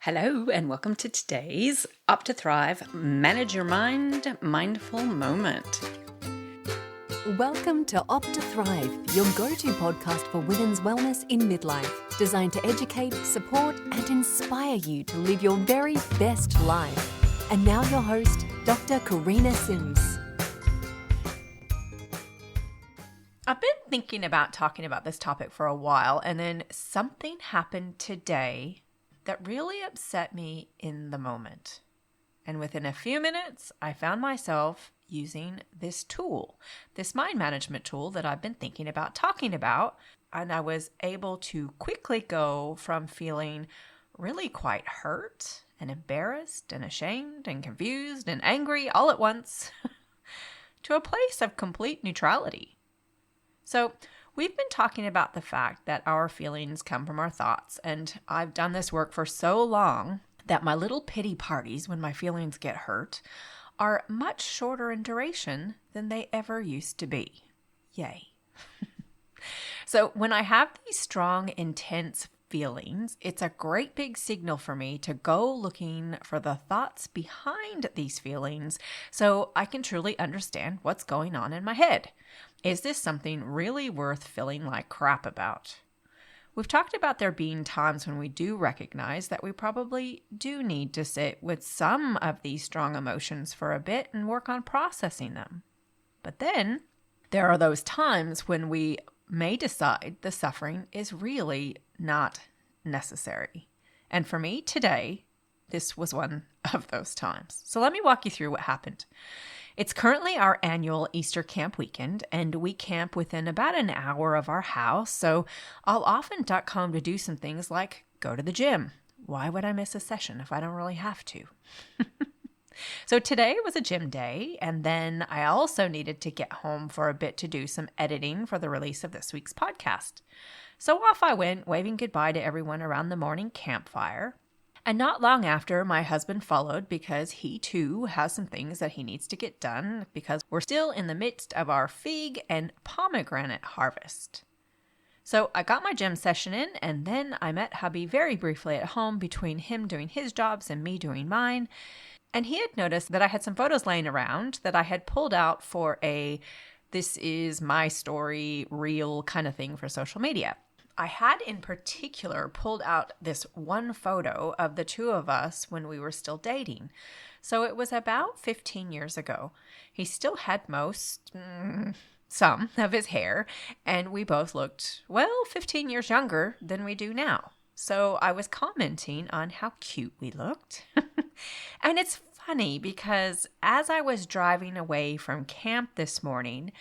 Hello and welcome to today's Up to Thrive Manage Your Mind Mindful Moment. Welcome to Up to Thrive, your go-to podcast for women's wellness in midlife, designed to educate, support, and inspire you to live your very best life. And now your host, Dr. Karina Sims. I've been thinking about talking about this topic for a while, and then something happened today that really upset me in the moment. And within a few minutes, I found myself using this tool, this mind management tool that I've been thinking about talking about. And I was able to quickly go from feeling really quite hurt and embarrassed and ashamed and confused and angry all at once to a place of complete neutrality. So we've been talking about the fact that our feelings come from our thoughts, and I've done this work for so long that my little pity parties when my feelings get hurt are much shorter in duration than they ever used to be. Yay. So when I have these strong, intense feelings, it's a great big signal for me to go looking for the thoughts behind these feelings so I can truly understand what's going on in my head. Is this something really worth feeling like crap about? We've talked about there being times when we do recognize that we probably do need to sit with some of these strong emotions for a bit and work on processing them. But then there are those times when we may decide the suffering is really not necessary. And for me today, this was one of those times. So let me walk you through what happened. It's currently our annual Easter camp weekend, and we camp within about an hour of our house, so I'll often duck home to do some things like go to the gym. Why would I miss a session if I don't really have to? So today was a gym day, and then I also needed to get home for a bit to do some editing for the release of this week's podcast. So off I went, waving goodbye to everyone around the morning campfire. And not long after, my husband followed because he too has some things that he needs to get done because we're still in the midst of our fig and pomegranate harvest. So I got my gym session in, and then I met hubby very briefly at home between him doing his jobs and me doing mine. And he had noticed that I had some photos laying around that I had pulled out for a this is my story reel kind of thing for social media. I had in particular pulled out this one photo of the two of us when we were still dating. So it was about 15 years ago. He still had some of his hair, and we both looked, 15 years younger than we do now. So I was commenting on how cute we looked. And it's funny because as I was driving away from camp this morning,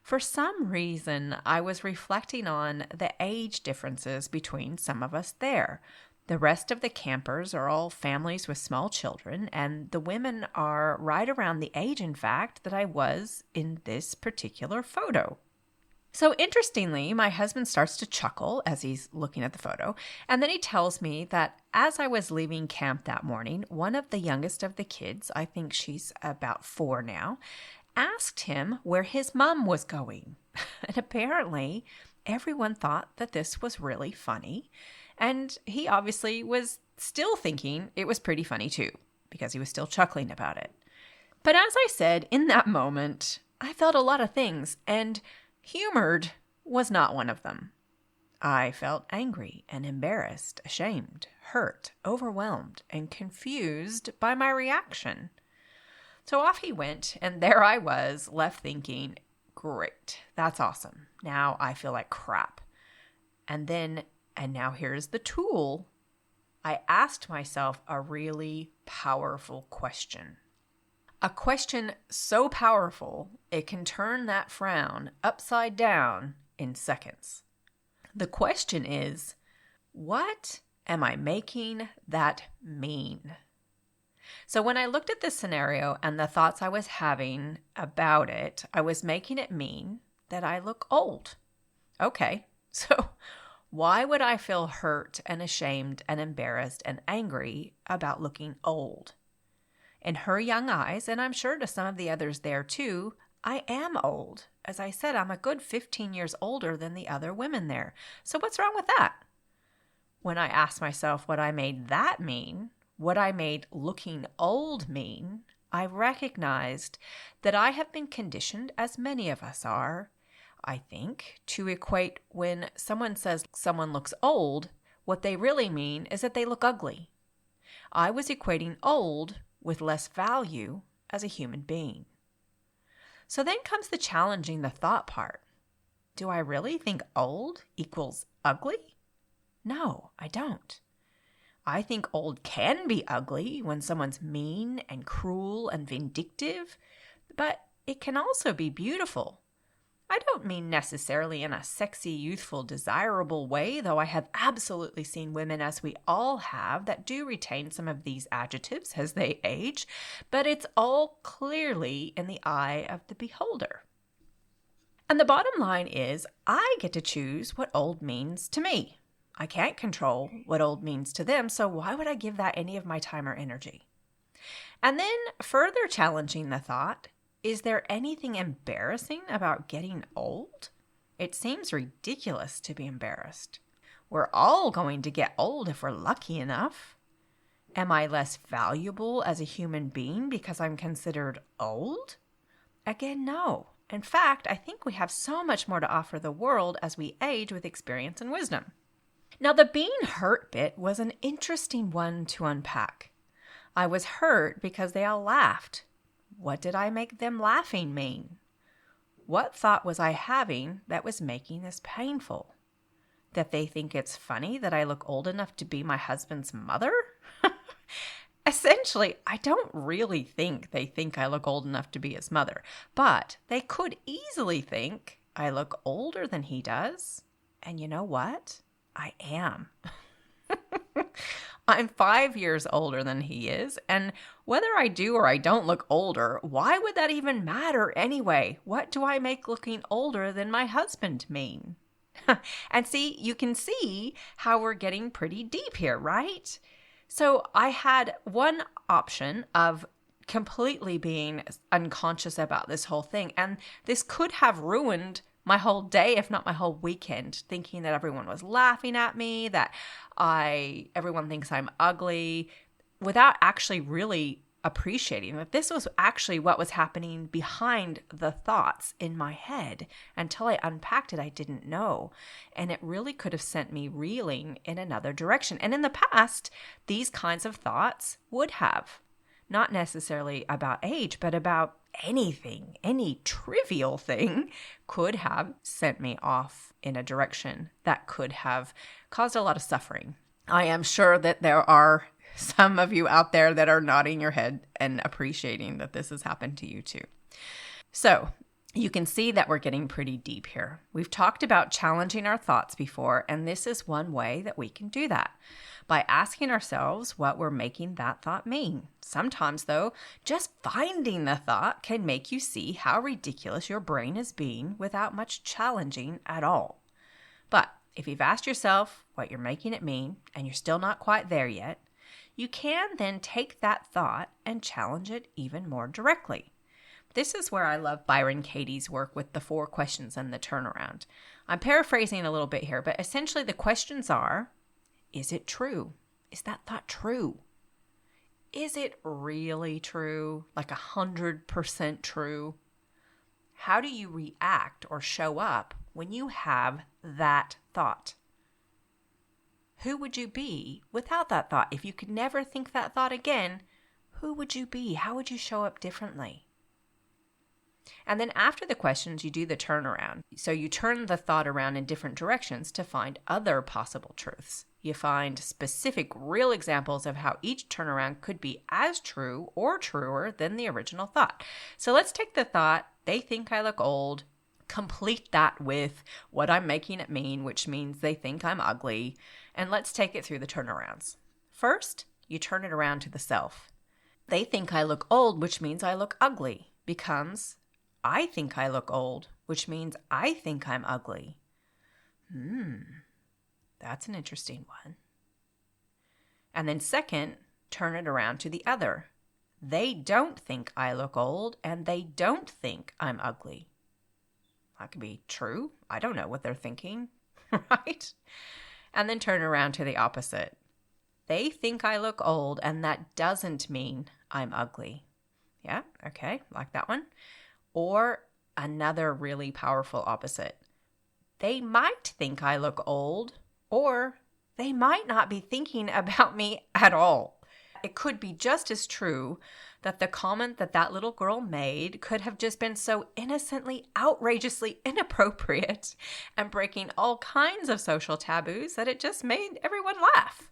for some reason, I was reflecting on the age differences between some of us there. The rest of the campers are all families with small children, and the women are right around the age, in fact, that I was in this particular photo. So interestingly, my husband starts to chuckle as he's looking at the photo, and then he tells me that as I was leaving camp that morning, one of the youngest of the kids, I think she's about 4 now, asked him where his mom was going. And apparently everyone thought that this was really funny. And he obviously was still thinking it was pretty funny too, because he was still chuckling about it. But as I said, in that moment, I felt a lot of things, and humored was not one of them. I felt angry and embarrassed, ashamed, hurt, overwhelmed, and confused by my reaction. So off he went, and there I was, left thinking, great, that's awesome. Now I feel like crap. And now here's the tool. I asked myself a really powerful question. A question so powerful, it can turn that frown upside down in seconds. The question is, what am I making that mean? So when I looked at this scenario and the thoughts I was having about it, I was making it mean that I look old. Okay, so why would I feel hurt and ashamed and embarrassed and angry about looking old? In her young eyes, and I'm sure to some of the others there too, I am old. As I said, I'm a good 15 years older than the other women there. So what's wrong with that? when I asked myself what I made that mean, what I made looking old mean, I recognized that I have been conditioned, as many of us are, I think, to equate when someone says someone looks old, what they really mean is that they look ugly. I was equating old with less value as a human being. So then comes the challenging the thought part. Do I really think old equals ugly? No, I don't. I think old can be ugly when someone's mean and cruel and vindictive, but it can also be beautiful. I don't mean necessarily in a sexy, youthful, desirable way, though I have absolutely seen women, as we all have, that do retain some of these adjectives as they age, but it's all clearly in the eye of the beholder. And the bottom line is, I get to choose what old means to me. I can't control what old means to them, so why would I give that any of my time or energy? And then further challenging the thought, is there anything embarrassing about getting old? It seems ridiculous to be embarrassed. We're all going to get old if we're lucky enough. Am I less valuable as a human being because I'm considered old? Again, no. In fact, I think we have so much more to offer the world as we age with experience and wisdom. Now, the being hurt bit was an interesting one to unpack. I was hurt because they all laughed. What did I make them laughing mean? What thought was I having that was making this painful? That they think it's funny that I look old enough to be my husband's mother? Essentially, I don't really think they think I look old enough to be his mother, but they could easily think I look older than he does. And you know what? I am. I'm 5 years older than he is, and whether I do or I don't look older, why would that even matter anyway? What do I make looking older than my husband mean? And see, you can see how we're getting pretty deep here, right? So I had one option of completely being unconscious about this whole thing, and this could have ruined my whole day, if not my whole weekend, thinking that everyone was laughing at me, that everyone thinks I'm ugly, without actually really appreciating that this was actually what was happening behind the thoughts in my head. Until I unpacked it, I didn't know. And it really could have sent me reeling in another direction. And in the past, these kinds of thoughts would have, not necessarily about age, but about anything, any trivial thing could have sent me off in a direction that could have caused a lot of suffering. I am sure that there are some of you out there that are nodding your head and appreciating that this has happened to you too. So you can see that we're getting pretty deep here. We've talked about challenging our thoughts before, and this is one way that we can do that, by asking ourselves what we're making that thought mean. Sometimes, though, just finding the thought can make you see how ridiculous your brain is being without much challenging at all. But if you've asked yourself what you're making it mean, and you're still not quite there yet, you can then take that thought and challenge it even more directly. This is where I love Byron Katie's work with the 4 questions and the turnaround. I'm paraphrasing a little bit here, but essentially the questions are, is it true? Is that thought true? Is it really true? Like 100% true? How do you react or show up when you have that thought? Who would you be without that thought? If you could never think that thought again, who would you be? How would you show up differently? And then after the questions, you do the turnaround. So you turn the thought around in different directions to find other possible truths. You find specific, real examples of how each turnaround could be as true or truer than the original thought. So let's take the thought, they think I look old, complete that with what I'm making it mean, which means they think I'm ugly, and let's take it through the turnarounds. First, you turn it around to the self. They think I look old, which means I look ugly, becomes I think I look old, which means I think I'm ugly. That's an interesting one. And then second, turn it around to the other. They don't think I look old, and they don't think I'm ugly. That could be true. I don't know what they're thinking, right? And then turn around to the opposite. They think I look old, and that doesn't mean I'm ugly. Yeah, okay, like that one. Or another really powerful opposite. They might think I look old, or they might not be thinking about me at all. It could be just as true that the comment that little girl made could have just been so innocently, outrageously inappropriate and breaking all kinds of social taboos that it just made everyone laugh.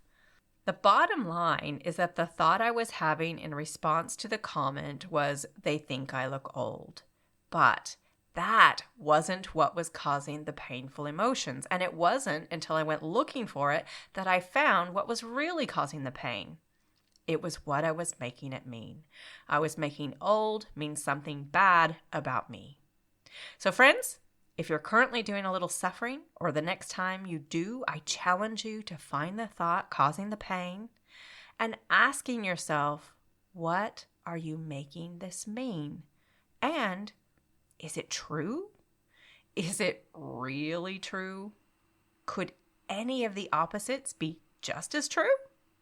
The bottom line is that the thought I was having in response to the comment was, they think I look old. But that wasn't what was causing the painful emotions. And it wasn't until I went looking for it that I found what was really causing the pain. It was what I was making it mean. I was making old mean something bad about me. So friends, if you're currently doing a little suffering, or the next time you do, I challenge you to find the thought causing the pain and asking yourself, what are you making this mean? And is it true? Is it really true? Could any of the opposites be just as true?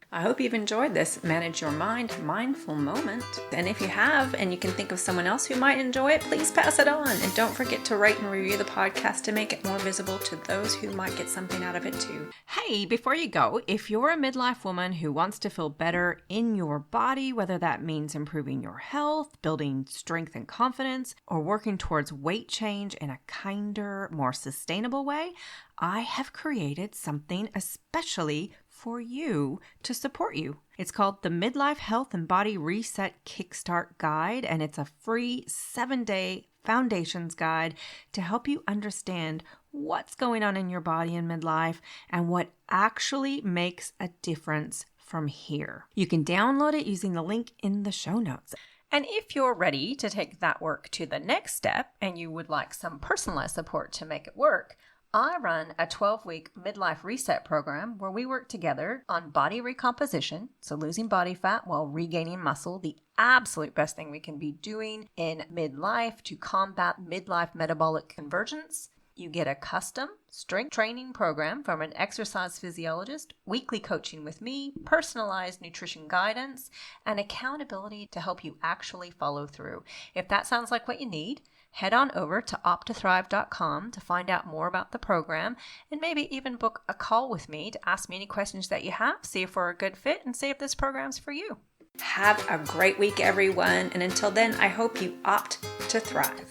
I hope you've enjoyed this Manage Your Mind mindful moment. And if you have, and you can think of someone else who might enjoy it, please pass it on. And don't forget to rate and review the podcast to make it more visible to those who might get something out of it too. Hey, before you go, if you're a midlife woman who wants to feel better in your body, whether that means improving your health, building strength and confidence, or working towards weight change in a kinder, more sustainable way, I have created something especially for you to support you. It's called the Midlife Health and Body Reset Kickstart Guide, and it's a free 7-day foundations guide to help you understand what's going on in your body in midlife and what actually makes a difference from here. You can download it using the link in the show notes. And if you're ready to take that work to the next step and you would like some personalized support to make it work, I run a 12-week midlife reset program where we work together on body recomposition, so losing body fat while regaining muscle, the absolute best thing we can be doing in midlife to combat midlife metabolic convergence. You get a custom strength training program from an exercise physiologist, weekly coaching with me, personalized nutrition guidance, and accountability to help you actually follow through. If that sounds like what you need, head on over to optothrive.com to find out more about the program and maybe even book a call with me to ask me any questions that you have, see if we're a good fit, and see if this program's for you. Have a great week, everyone. And until then, I hope you opt to thrive.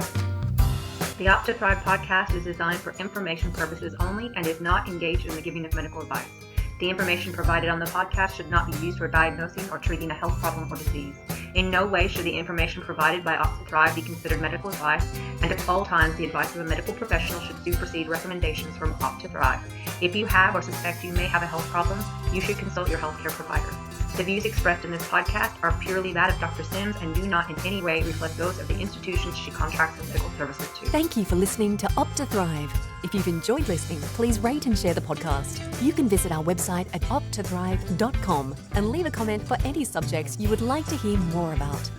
The Opt to Thrive podcast is designed for information purposes only and is not engaged in the giving of medical advice. The information provided on the podcast should not be used for diagnosing or treating a health problem or disease. In no way should the information provided by Opt to Thrive be considered medical advice, and at all times the advice of a medical professional should supersede recommendations from Opt to Thrive. If you have or suspect you may have a health problem, you should consult your healthcare provider. The views expressed in this podcast are purely that of Dr. Sims and do not in any way reflect those of the institutions she contracts with medical services to. Thank you for listening to Opt to Thrive. If you've enjoyed listening, please rate and share the podcast. You can visit our website at optothrive.com and leave a comment for any subjects you would like to hear more about.